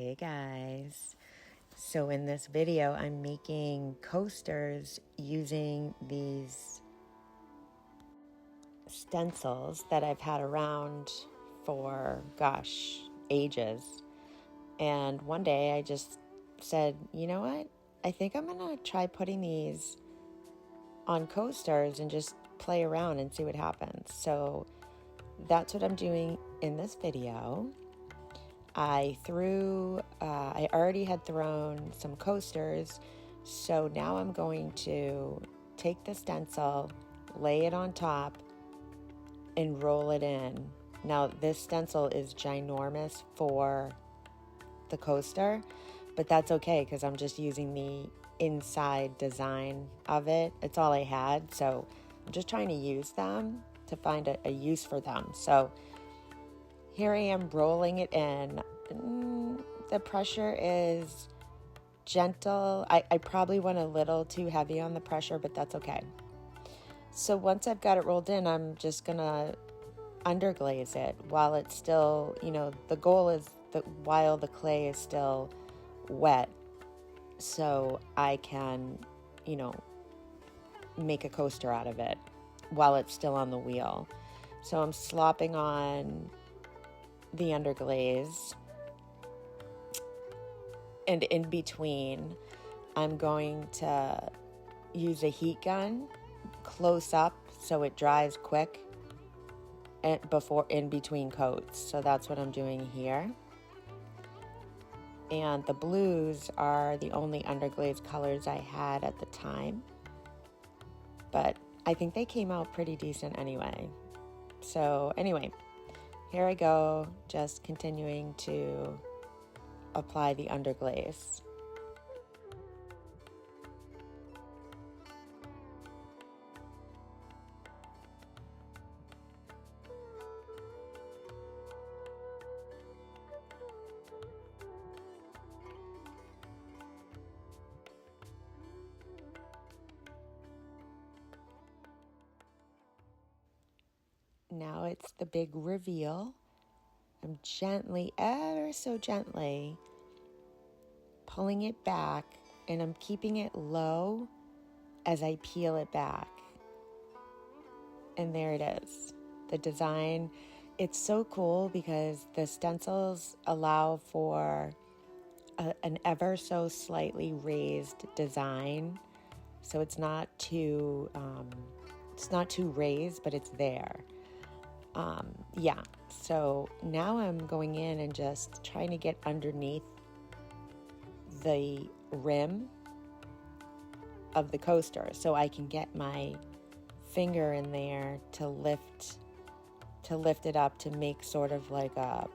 Hey guys, so in this video I'm making coasters using these stencils that I've had around for ages. And one day I just said, you know what, I think I'm gonna try putting these on coasters and just play around and see what happens. So that's what I'm doing in this video. I already had thrown some coasters, so now I'm going to take the stencil, lay it on top, and roll it in. Now, this stencil is ginormous for the coaster, but that's okay because I'm just using the inside design of it. It's all I had, so I'm just trying to use them to find a use for them. So here I am rolling it in. The pressure is gentle. I probably went a little too heavy on the pressure, but that's okay. So once I've got it rolled in, I'm just gonna underglaze it while it's still, the goal is that while the clay is still wet, so I can, make a coaster out of it while it's still on the wheel. So I'm slopping on the underglaze, and in between I'm going to use a heat gun close up so it dries quick and before in between coats. So that's what I'm doing here. And the blues are the only underglaze colors I had at the time, but I think they came out pretty decent anyway. So anyway, here I go, just continuing to apply the underglaze. Now it's the big reveal. I'm gently, ever so gently, pulling it back, and I'm keeping it low as I peel it back. And there it is. The design, it's so cool because the stencils allow for an ever so slightly raised design. So it's not too raised, but it's there. So now I'm going in and just trying to get underneath the rim of the coaster so I can get my finger in there to lift it up to make sort of like a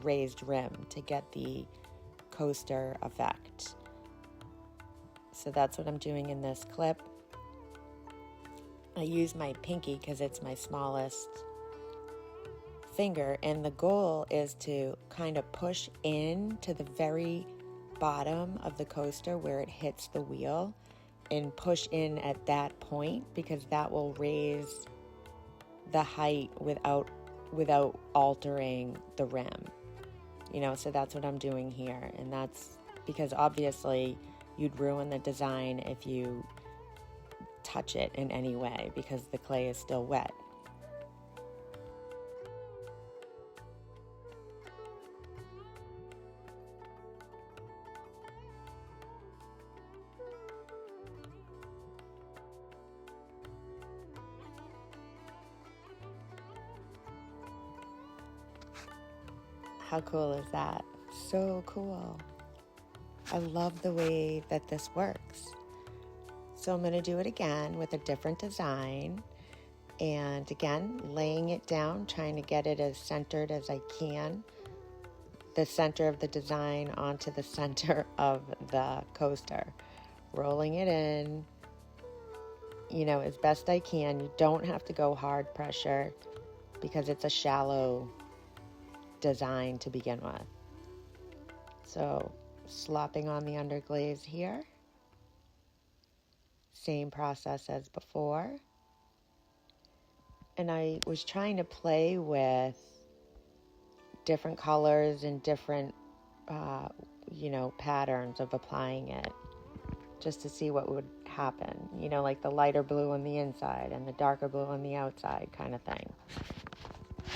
raised rim to get the coaster effect. So that's what I'm doing in this clip. I use my pinky because it's my smallest finger, and the goal is to kind of push in to the very bottom of the coaster where it hits the wheel and push in at that point, because that will raise the height without altering the rim. So that's what I'm doing here, and that's because obviously you'd ruin the design if you touch it in any way because the clay is still wet. How cool is that? So cool. I love the way that this works. So I'm going to do it again with a different design. And again, laying it down, trying to get it as centered as I can. The center of the design onto the center of the coaster. Rolling it in, as best I can. You don't have to go hard pressure because it's a shallow design to begin with. So slopping on the underglaze here. Same process as before. And I was trying to play with different colors and different, patterns of applying it, just to see what would happen. Like the lighter blue on the inside and the darker blue on the outside kind of thing.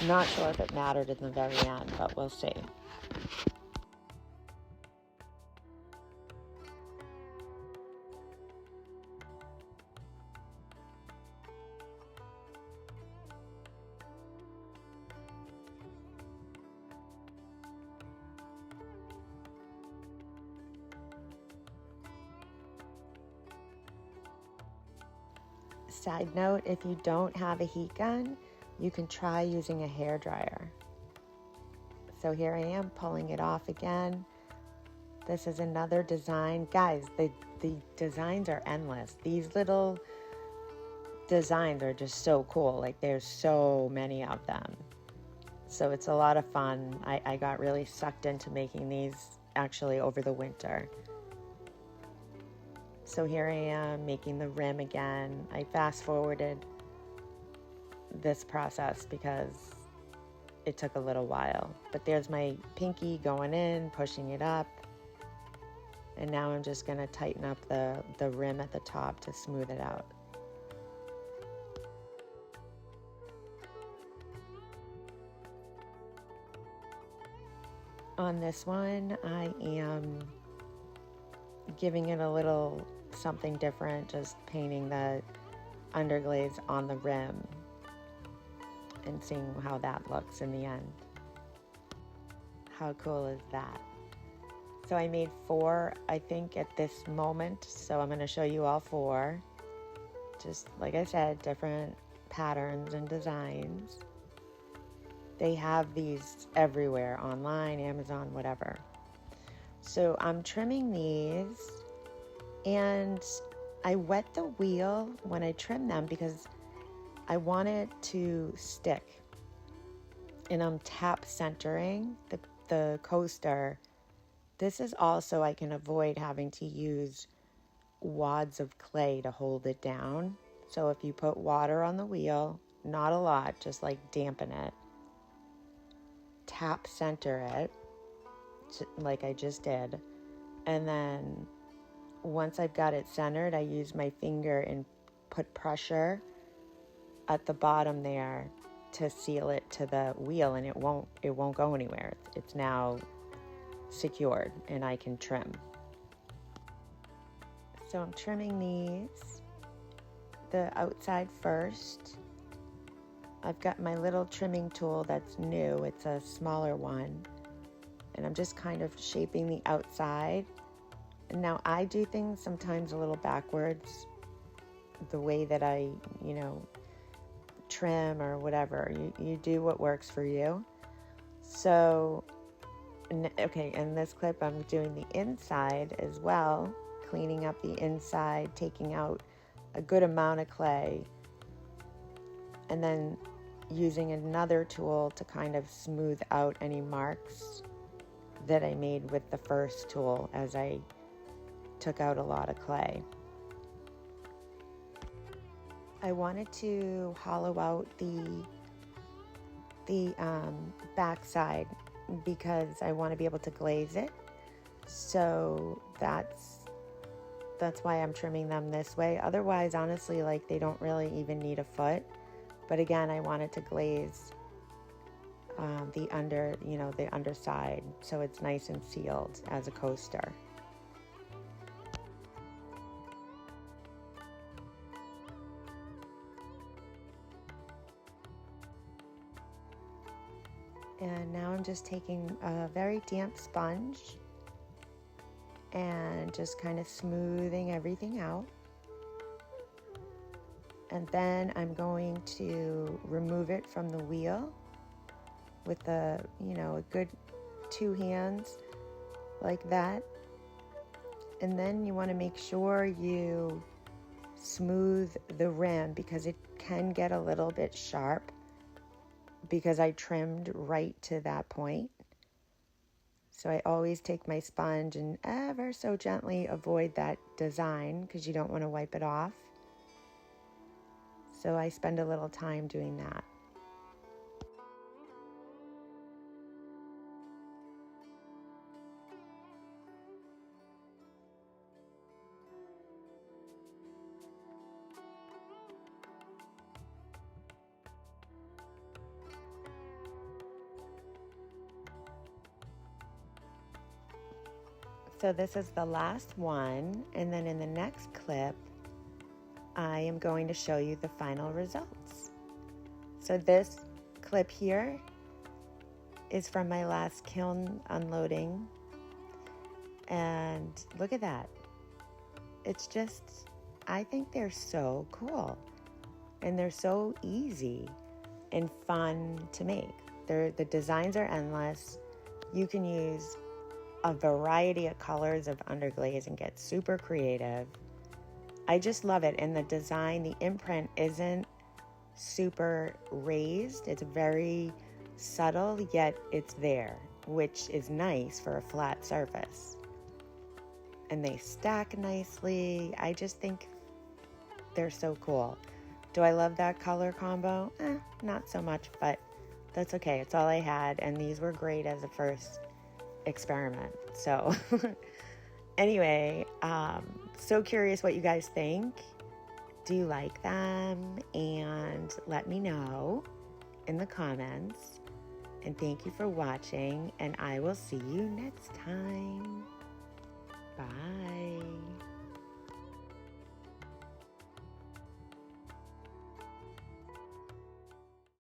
I'm not sure if it mattered in the very end, but we'll see. Side note, if you don't have a heat gun, you can try using a hair dryer. So here I am pulling it off again. This is another design. Guys, the designs are endless. These little designs are just so cool. Like, there's so many of them. So it's a lot of fun. I got really sucked into making these actually over the winter. So here I am making the rim again. I fast forwarded this process because it took a little while. But there's my pinky going in, pushing it up. And now I'm just going to tighten up the rim at the top to smooth it out. On this one, I am giving it a little something different, just painting the underglaze on the rim and seeing how that looks in the end. How cool is that? So I made 4, I think, at this moment, so I'm going to show you all 4. Just like I said, different patterns and designs. They have these everywhere, online, Amazon, whatever. So I'm trimming these, and I wet the wheel when I trim them because I want it to stick. And I'm tap centering the coaster. This is also, I can avoid having to use wads of clay to hold it down. So if you put water on the wheel, not a lot, just like dampen it, tap center it, like I just did, and then once I've got it centered, I use my finger and put pressure at the bottom there to seal it to the wheel, and it won't go anywhere. It's now secured and I can trim. So I'm trimming these, the outside first. I've got my little trimming tool that's new. It's a smaller one. And I'm just kind of shaping the outside. And now I do things sometimes a little backwards, the way that I, trim or whatever. You do what works for you. So, okay, in this clip I'm doing the inside as well, cleaning up the inside, taking out a good amount of clay, and then using another tool to kind of smooth out any marks that I made with the first tool as I took out a lot of clay. I wanted to hollow out the back side because I want to be able to glaze it. So that's why I'm trimming them this way. Otherwise, honestly, like, they don't really even need a foot. But again, I wanted to glaze the underside, so it's nice and sealed as a coaster. And now I'm just taking a very damp sponge and just kind of smoothing everything out. And then I'm going to remove it from the wheel with a good 2 hands like that. And then you want to make sure you smooth the rim because it can get a little bit sharp because I trimmed right to that point. So I always take my sponge and ever so gently avoid that design because you don't want to wipe it off. So I spend a little time doing that. So this is the last one, and then in the next clip, I am going to show you the final results. So this clip here is from my last kiln unloading, and look at that. It's just, I think they're so cool, and they're so easy and fun to make. The designs are endless. You can use a variety of colors of underglaze and get super creative. I just love it. And the design, the imprint isn't super raised. It's very subtle, yet it's there, which is nice for a flat surface. And they stack nicely. I just think they're so cool. Do I love that color combo? Not so much, but that's okay. It's all I had, and these were great as a first experiment. So anyway, so curious what you guys think. Do you like them? And let me know in the comments. And thank you for watching, and I will see you next time. Bye.